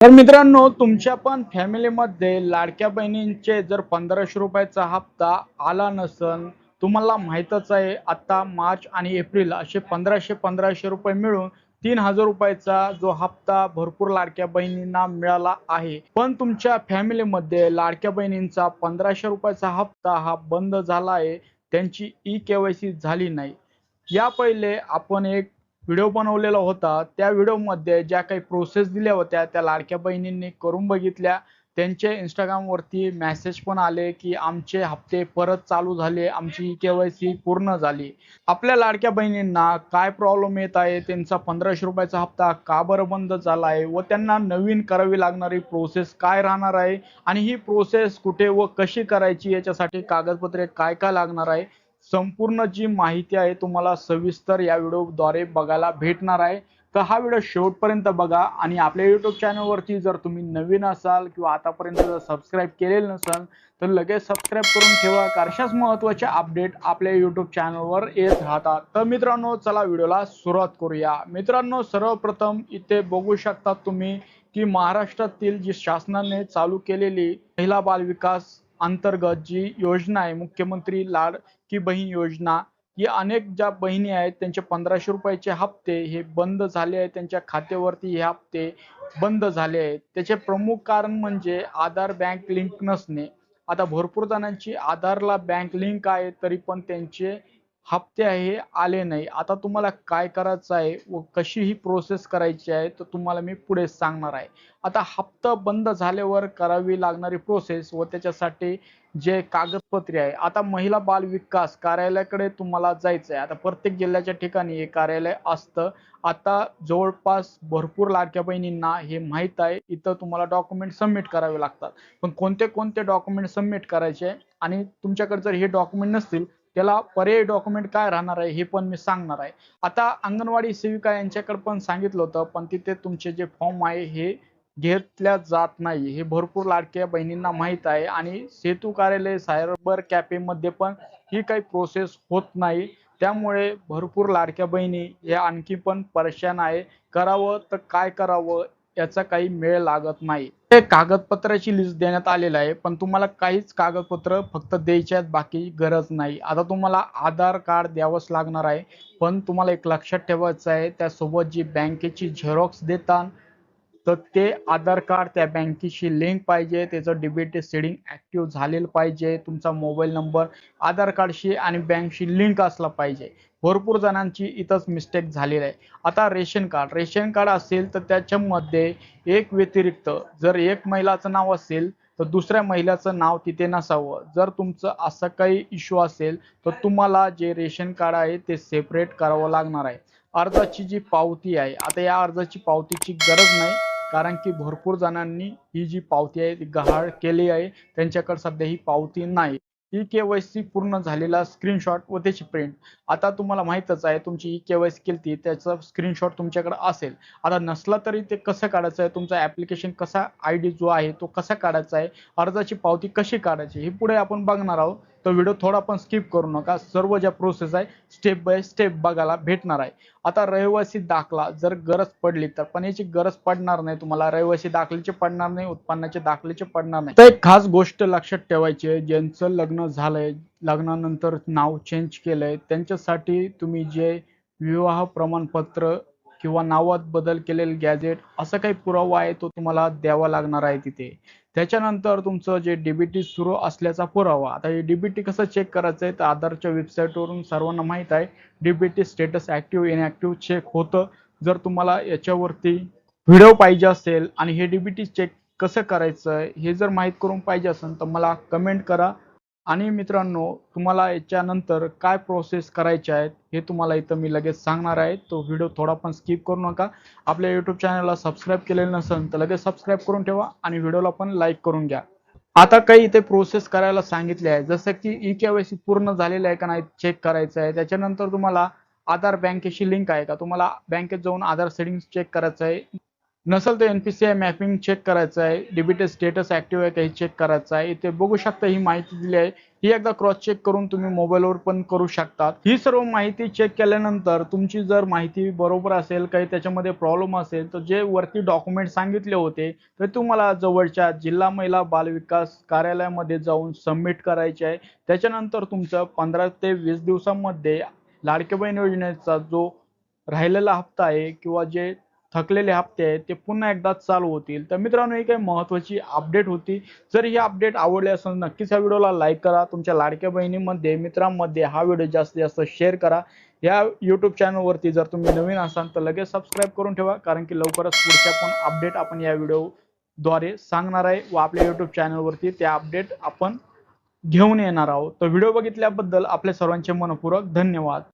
तर मित्रांनो, तुमच्या पण फॅमिलीमध्ये लाडक्या बहिणींचे जर 1500 रुपयाचा हप्ता आला नसन, तुम्हाला माहीतच आहे आता मार्च आणि एप्रिल असे 1500 रुपये मिळून 3000 रुपयाचा जो हप्ता भरपूर लाडक्या बहिणींना मिळाला आहे. पण तुमच्या फॅमिलीमध्ये लाडक्या बहिणींचा 1500 रुपयाचा हप्ता हा बंद झाला आहे. त्यांची ई-के-वाय-सी झाली नाही. या पहिले आपण एक व्हिडिओ बनवलेला होता. त्या व्हिडिओमध्ये ज्या काही प्रोसेस दिल्या होत्या त्या लाडक्या बहिणींनी करून बघितल्या. त्यांचे Instagramवरती मेसेज पण आले, की आमचे हप्ते परत चालू झाले, आमची के-वाय-सी पूर्ण झाली. आपल्या लाडक्या बहिणींना काय प्रॉब्लेम येत आहे, त्यांचा 1500 रुपयाचा हप्ता का बरं बंद झाला आहे व त्यांना नवीन करावी लागणारी प्रोसेस काय राहणार आहे आणि ही प्रोसेस कुठे व कशी करायची, याच्यासाठी कागदपत्रे काय काय लागणार आहे, संपूर्ण जी माहिती आहे तुम्हाला सविस्तर या व्हिडिओद्वारे बघायला भेटणार आहे. तर हा व्हिडिओ शेवटपर्यंत बघा आणि आपल्या YouTube चॅनलवरती जर तुम्ही नवीन असाल किंवा आतापर्यंत जर सबस्क्राईब केलेलं नसाल तर लगेच सबस्क्राईब करून ठेवा. अशाच महत्त्वाचे अपडेट आपल्या YouTube चॅनलवर येत राहतात. तर मित्रांनो, चला व्हिडिओला सुरुवात करूया. मित्रांनो, सर्वप्रथम इथे बघू शकता तुम्ही की महाराष्ट्रातील जी शासनाने चालू केलेली महिला बाल विकास अंतर्गत जी योजना आहे, मुख्यमंत्री लाडकी बहीण योजना, ही अनेक ज्या बहिणी आहेत त्यांचे 1500 रुपयाचे हप्ते हे बंद झाले आहेत. त्यांच्या खात्यावरती हे हप्ते बंद झाले आहेत. त्याचे प्रमुख कारण म्हणजे आधार बँक लिंक नसणे. आता भरपूर जणांची आधारला बँक लिंक आहे तरी पण त्यांचे हप्ते आहे आले नाही. आता तुम्हाला काय करायचं आहे व कशी ही प्रोसेस करायची आहे तर तुम्हाला मी पुढे सांगणार आहे. आता हप्ता बंद झाल्यावर करावी लागणारी प्रोसेस व त्याच्यासाठी जे कागदपत्रे आहे, आता महिला बाल विकास कार्यालयाकडे तुम्हाला जायचं आहे. आता प्रत्येक जिल्ह्याच्या ठिकाणी हे कार्यालय असतं. आता जवळपास भरपूर लाडक्या बहिणींना हे माहीत आहे. इथं तुम्हाला डॉक्युमेंट सबमिट करावे लागतात. पण कोणते कोणते डॉक्युमेंट सबमिट करायचे आणि तुमच्याकडे जर हे डॉक्युमेंट नसतील त्याला पर्यायी डॉक्युमेंट काय राहणार आहे हे पण मी सांगणार आहे. आता अंगणवाडी सेविका यांच्याकडे पण सांगितलं होतं, पण तिथे तुमचे जे फॉर्म आहे हे घेतल्या जात नाही. हे भरपूर लाडक्या बहिणींना माहीत आहे आणि सेतू कार्यालय, सायबर कॅफेमध्ये पण ही काही प्रोसेस होत नाही. त्यामुळे भरपूर लाडक्या बहिणी या आणखी पण परेशान आहे. करावं तर काय करावं याचा काही मेळ लागत नाही. ते कागदपत्राची लिस्ट देण्यात आलेलं आहे, पण तुम्हाला काहीच कागदपत्र फक्त द्यायची आहेत, बाकी गरज नाही. आता तुम्हाला आधार कार्ड द्यावंच लागणार आहे. पण तुम्हाला एक लक्षात ठेवायचं आहे, त्यासोबत जी बँकेची झेरॉक्स देतात तर ते आधार कार्ड त्या बँकेशी लिंक पाहिजे. त्याचं डीबीटी सेडिंग ऍक्टिव्ह झालेलं पाहिजे. तुमचा मोबाईल नंबर आधार कार्डशी आणि बँकशी लिंक असला पाहिजे. भरपूर जणांची इथंच मिस्टेक झालेली आहे. आता रेशन कार्ड असेल तर त्याच्यामध्ये एक व्यतिरिक्त जर एक महिलाचं नाव असेल तर दुसऱ्या महिलाचं नाव तिथे नसावं. जर तुमचं असं काही इश्यू असेल तर तुम्हाला जे रेशन कार्ड आहे ते सेपरेट करावं लागणार आहे. अर्जाची जी पावती आहे, आता या अर्जाची पावतीची गरज नाही, कारण की भरपूर जणांनी ही जी पावती आहे ती गहाळ केली आहे. त्यांच्याकडे सध्या ही पावती नाही. ई-के-वाय-सी पूर्ण झालेला स्क्रीनशॉट व त्याची प्रिंट. आता तुम्हाला माहीतच आहे तुमची ई-के-वाय-सी केलती त्याचा स्क्रीनशॉट तुमच्याकडे असेल. आता नसला तरी ते कसं काढायचं आहे, तुमचा ॲप्लिकेशन कसा आयडी जो आहे तो कसा काढायचा आहे, अर्जाची पावती कशी काढायची हे पुढे आपण बघणार आहोत. तर व्हिडिओ थोडा पण स्किप करू नका. सर्व ज्या प्रोसेस आहे स्टेप बाय स्टेप बघायला भेटणार आहे. आता रहिवासी दाखला जर गरज पडली तर, पण याची गरज पडणार नाही तुम्हाला. रहिवासी दाखल्याचे पडणार नाही, उत्पन्नाचे दाखल्याचे पडणार नाही. तर एक खास गोष्ट लक्षात ठेवायची आहे, ज्यांचं लग्न झालंय, लग्नानंतर नाव चेंज केलंय, त्यांच्यासाठी तुम्ही जे विवाह प्रमाणपत्र किंवा नावात बदल केलेले गॅजेट असा काही पुरावा आहे तो तुम्हाला द्यावा लागणार आहे तिथे. त्याच्यानंतर तुमचं जे डीबीटी सुरू असल्याचा पुरावा. आता हे डीबीटी कसं चेक करायचं आहे तर आधारच्या वेबसाईटवरून सर्वांना माहीत आहे DBT status active inactive check होतं. जर तुम्हाला याच्यावरती व्हिडिओ पाहिजे असेल आणि हे डीबीटी चेक कसं करायचं हे जर माहीत करून पाहिजे असेल तर मला कमेंट करा. आणि मित्रांनो, तुम्हाला याच्यानंतर काय प्रोसेस करायच्या आहेत हे तुम्हाला इथं मी लगेच सांगणार आहे. तो व्हिडिओ थोडा पण स्किप करू नका. आपल्या YouTube चॅनलला सबस्क्राईब केलेलं नसेल तर लगेच सबस्क्राईब करून ठेवा आणि व्हिडिओला पण लाईक करून घ्या. आता काही इथे प्रोसेस करायला सांगितले आहे, जसं की ई-के-वाय-सी पूर्ण झालेलं आहे का नाही चेक करायचं आहे. त्याच्यानंतर तुम्हाला आधार बँकेशी लिंक आहे का, तुम्हाला बँकेत जाऊन आधार सेटिंग्स चेक करायचं आहे. नसेल तर NPCI मॅपिंग चेक करायचं आहे, डीबीटी स्टेटस ऍक्टिव्ह आहे का हे चेक करायचं आहे. इथे बघू शकता ही माहिती दिली आहे. ही एकदा क्रॉस चेक करून तुम्ही मोबाईलवर पण करू शकतात. ही सर्व माहिती चेक केल्यानंतर तुमची जर माहिती बरोबर असेल, काही त्याच्यामध्ये प्रॉब्लेम असेल, तर जे वरती डॉक्युमेंट सांगितले होते ते तुम्हाला जवळच्या जिल्हा महिला बाल विकास कार्यालयामध्ये जाऊन सबमिट करायचे आहे. त्याच्यानंतर तुमचं 15 ते 20 दिवसांमध्ये लाडकी बहीण योजनेचा जो राहिलेला हप्ता आहे किंवा जे थकलेले हप्ते आहेत ते पुन्हा एकदा चालू होतील. तर मित्रांनो, ही काही महत्त्वाची अपडेट होती. जर ही अपडेट आवडली असेल नक्कीच या व्हिडिओला लाईक करा. तुमच्या लाडक्या बहिणीमध्ये, मित्रांमध्ये हा व्हिडिओ जास्तीत जास्त शेअर करा. या YouTube चॅनलवरती जर तुम्ही नवीन असाल तर लगेच सबस्क्राईब करून ठेवा, कारण की लवकरच पुढच्या पण अपडेट आपण या व्हिडिओद्वारे सांगणार आहे व आपल्या YouTube चॅनलवरती त्या अपडेट आपण घेऊन येणार आहोत. तर व्हिडिओ बघितल्याबद्दल आपल्या सर्वांचे मनःपूर्वक धन्यवाद.